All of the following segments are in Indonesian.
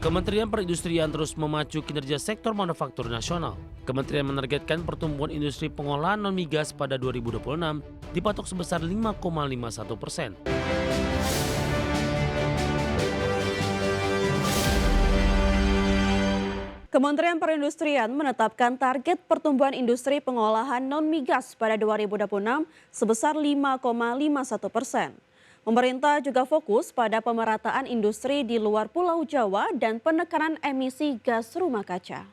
Kementerian Perindustrian terus memacu kinerja sektor manufaktur nasional. Kementerian menargetkan pertumbuhan industri pengolahan non-migas pada 2026 dipatok sebesar 5,51%. Kementerian Perindustrian menetapkan target pertumbuhan industri pengolahan non-migas pada 2026 sebesar 5,51%. Pemerintah juga fokus pada pemerataan industri di luar Pulau Jawa dan penekanan emisi gas rumah kaca.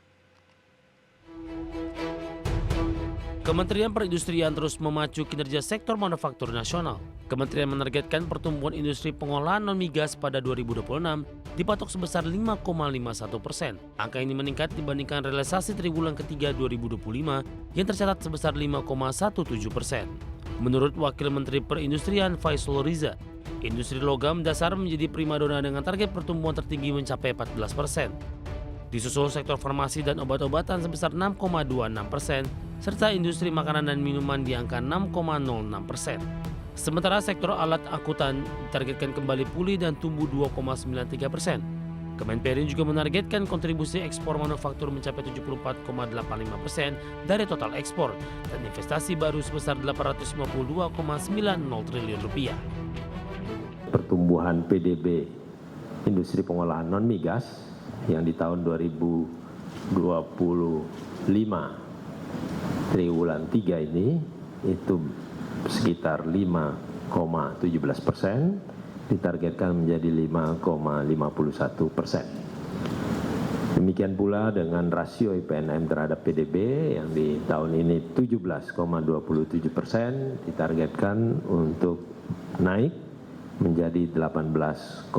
Kementerian Perindustrian terus memacu kinerja sektor manufaktur nasional. Kementerian menargetkan pertumbuhan industri pengolahan non-migas pada 2026 dipatok sebesar 5,51%. Angka ini meningkat dibandingkan realisasi triwulan ketiga 2025 yang tercatat sebesar 5,17%. Menurut Wakil Menteri Perindustrian Faisal Riza, industri logam dasar menjadi primadona dengan target pertumbuhan tertinggi mencapai 14%. Disusul sektor farmasi dan obat-obatan sebesar 6,26%, serta industri makanan dan minuman di angka 6,06%. Sementara sektor alat angkutan ditargetkan kembali pulih dan tumbuh 2,93%. Kemenperin juga menargetkan kontribusi ekspor manufaktur mencapai 74,85% dari total ekspor dan investasi baru sebesar 852,90 triliun rupiah. Pertumbuhan PDB industri pengolahan non-migas yang di tahun 2025 triwulan 3 ini itu sekitar 5,17%. Ditargetkan menjadi 5,51%. Demikian pula dengan rasio IPNM terhadap PDB yang di tahun ini 17,27%, ditargetkan untuk naik menjadi 18,56%.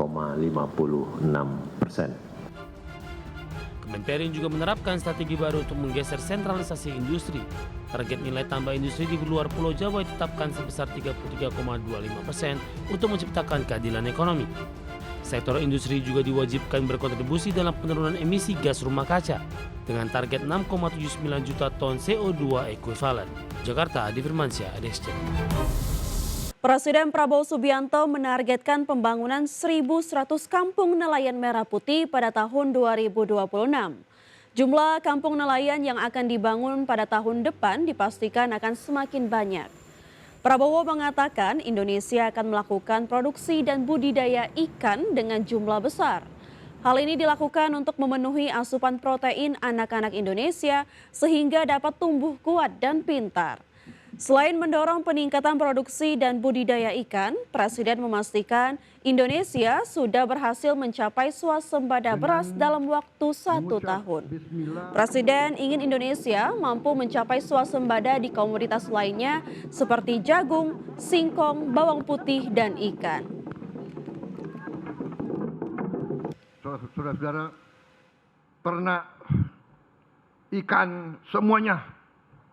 Kemenperin juga menerapkan strategi baru untuk menggeser sentralisasi industri. Target nilai tambah industri di luar Pulau Jawa ditetapkan sebesar 33,25% untuk menciptakan keadilan ekonomi. Sektor industri juga diwajibkan berkontribusi dalam penurunan emisi gas rumah kaca dengan target 6,79 juta ton CO2 ekuivalen. Jakarta, Adi Firmansyah, ADXC. Presiden Prabowo Subianto menargetkan pembangunan 1.100 kampung nelayan merah putih pada tahun 2026. Jumlah kampung nelayan yang akan dibangun pada tahun depan dipastikan akan semakin banyak. Prabowo mengatakan Indonesia akan melakukan produksi dan budidaya ikan dengan jumlah besar. Hal ini dilakukan untuk memenuhi asupan protein anak-anak Indonesia sehingga dapat tumbuh kuat dan pintar. Selain mendorong peningkatan produksi dan budidaya ikan, Presiden memastikan Indonesia sudah berhasil mencapai swasembada beras dalam waktu 1 tahun. Presiden ingin Indonesia mampu mencapai swasembada di komoditas lainnya seperti jagung, singkong, bawang putih, dan ikan. Saudara-saudara, ternak, ikan, semuanya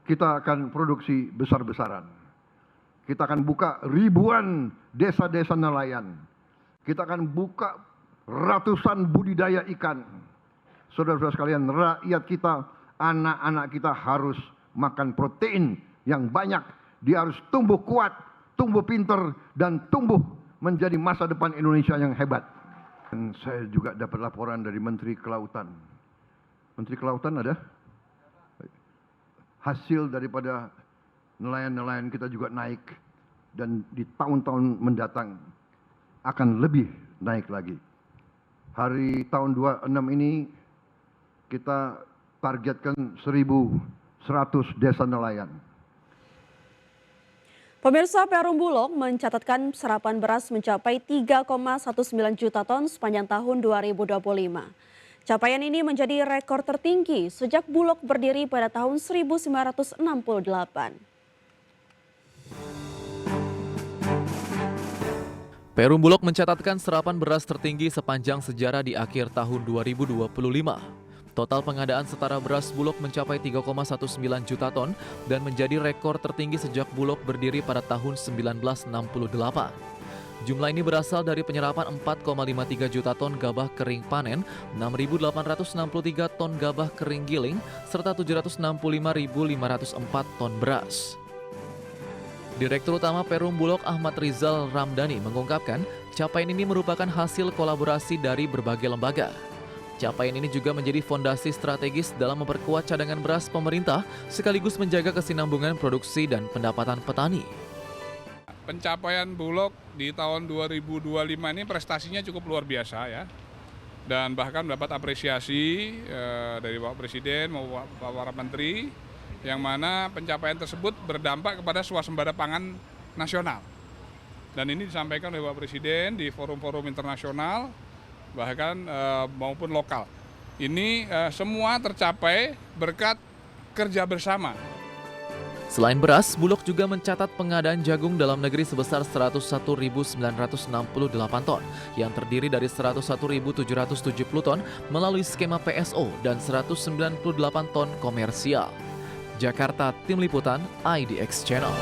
kita akan produksi besar-besaran. Kita akan buka ribuan desa-desa nelayan. Kita akan buka ratusan budidaya ikan. Saudara-saudara sekalian, rakyat kita, anak-anak kita harus makan protein yang banyak. Dia harus tumbuh kuat, tumbuh pinter, dan tumbuh menjadi masa depan Indonesia yang hebat. Dan saya juga dapat laporan dari Menteri Kelautan. Menteri Kelautan ada? Hasil daripada nelayan-nelayan kita juga naik dan di tahun-tahun mendatang akan lebih naik lagi. Hari tahun 26 ini kita targetkan 1.100 desa nelayan. Pemirsa, Perum Bulog mencatatkan serapan beras mencapai 3,19 juta ton sepanjang tahun 2025. Capaian ini menjadi rekor tertinggi sejak Bulog berdiri pada tahun 1968. Perum Bulog mencatatkan serapan beras tertinggi sepanjang sejarah di akhir tahun 2025. Total pengadaan setara beras Bulog mencapai 3,19 juta ton dan menjadi rekor tertinggi sejak Bulog berdiri pada tahun 1968. Jumlah ini berasal dari penyerapan 4,53 juta ton gabah kering panen, 6.863 ton gabah kering giling, serta 765.504 ton beras. Direktur Utama Perum Bulog Ahmad Rizal Ramdhani mengungkapkan capaian ini merupakan hasil kolaborasi dari berbagai lembaga. Capaian ini juga menjadi fondasi strategis dalam memperkuat cadangan beras pemerintah sekaligus menjaga kesinambungan produksi dan pendapatan petani. Pencapaian Bulog di tahun 2025 ini prestasinya cukup luar biasa ya. Dan bahkan mendapat apresiasi dari Bapak Presiden maupun para Menteri, yang mana pencapaian tersebut berdampak kepada swasembada pangan nasional. Dan ini disampaikan oleh Bapak Presiden di forum-forum internasional, bahkan maupun lokal. Ini semua tercapai berkat kerja bersama. Selain beras, Bulog juga mencatat pengadaan jagung dalam negeri sebesar 101.968 ton yang terdiri dari 101.770 ton melalui skema PSO dan 198 ton komersial. Jakarta, Tim Liputan, IDX Channel.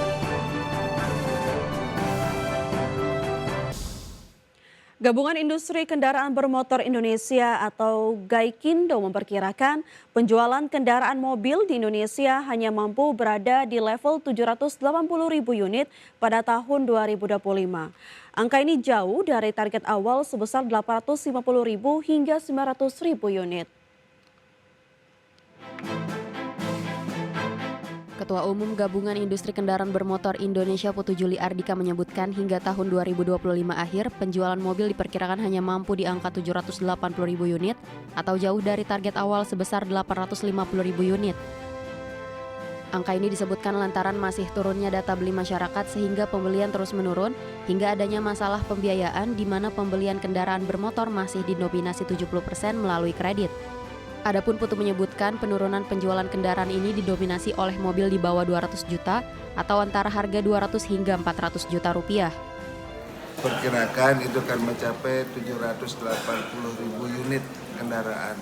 Gabungan Industri Kendaraan Bermotor Indonesia atau Gaikindo memperkirakan penjualan kendaraan mobil di Indonesia hanya mampu berada di level 780.000 unit pada tahun 2025. Angka ini jauh dari target awal sebesar 850.000 hingga 900.000 unit. Ketua Umum Gabungan Industri Kendaraan Bermotor Indonesia Putu Juli Ardika menyebutkan hingga tahun 2025 akhir penjualan mobil diperkirakan hanya mampu di angka 780.000 unit atau jauh dari target awal sebesar 850.000 unit. Angka ini disebutkan lantaran masih turunnya data beli masyarakat sehingga pembelian terus menurun hingga adanya masalah pembiayaan di mana pembelian kendaraan bermotor masih didominasi 70% melalui kredit. Adapun Putu menyebutkan penurunan penjualan kendaraan ini didominasi oleh mobil di bawah 200 juta atau antara harga 200 hingga 400 juta rupiah. Perkirakan itu akan mencapai 780.000 unit kendaraan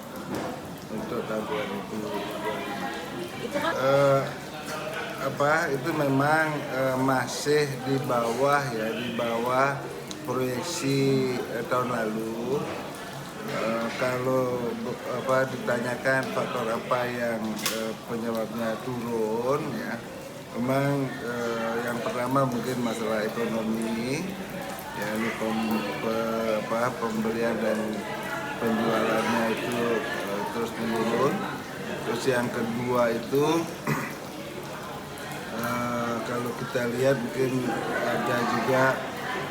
untuk tahun 2025. Itu memang masih di bawah proyeksi tahun lalu. Kalau ditanyakan faktor apa yang penyebabnya turun ya, memang yang pertama mungkin masalah ekonomi ya, pembelian dan penjualannya itu terus menurun. Terus yang kedua itu kalau kita lihat mungkin ada juga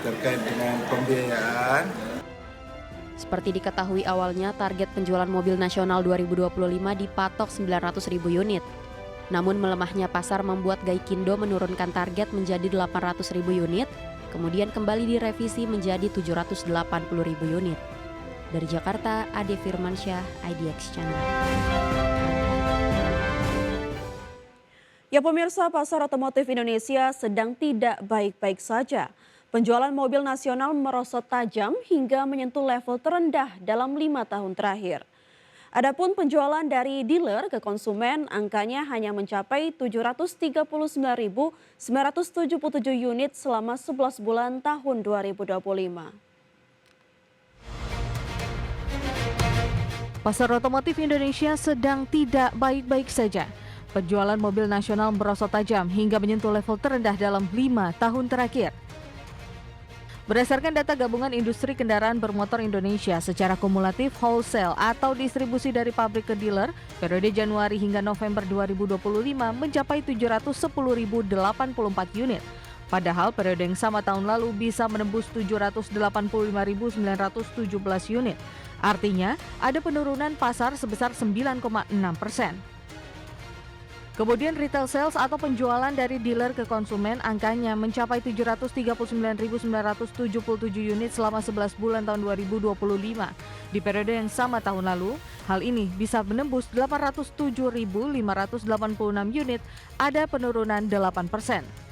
terkait dengan pembiayaan. Seperti diketahui awalnya, target penjualan mobil nasional 2025 dipatok 900.000 unit. Namun melemahnya pasar membuat Gaikindo menurunkan target menjadi 800.000 unit, kemudian kembali direvisi menjadi 780.000 unit. Dari Jakarta, Ade Firmansyah, IDX Channel. Ya pemirsa, pasar otomotif Indonesia sedang tidak baik-baik saja. Penjualan mobil nasional merosot tajam hingga menyentuh level terendah dalam 5 tahun terakhir. Adapun penjualan dari dealer ke konsumen angkanya hanya mencapai 739.977 unit selama 11 bulan tahun 2025. Pasar otomotif Indonesia sedang tidak baik-baik saja. Penjualan mobil nasional merosot tajam hingga menyentuh level terendah dalam 5 tahun terakhir. Berdasarkan data Gabungan Industri Kendaraan Bermotor Indonesia secara kumulatif wholesale atau distribusi dari pabrik ke dealer periode Januari hingga November 2025 mencapai 710.084 unit. Padahal periode yang sama tahun lalu bisa menembus 785.917 unit. Artinya ada penurunan pasar sebesar 9,6%. Kemudian retail sales atau penjualan dari dealer ke konsumen angkanya mencapai 739.977 unit selama 11 bulan tahun 2025. Di periode yang sama tahun lalu, hal ini bisa menembus 807.586 unit, ada penurunan 8%.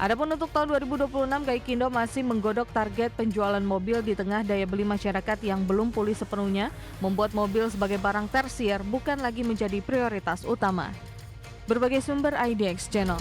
Adapun untuk tahun 2026, Gaikindo masih menggodok target penjualan mobil di tengah daya beli masyarakat yang belum pulih sepenuhnya, membuat mobil sebagai barang tersier bukan lagi menjadi prioritas utama. Berbagai sumber IDX Channel.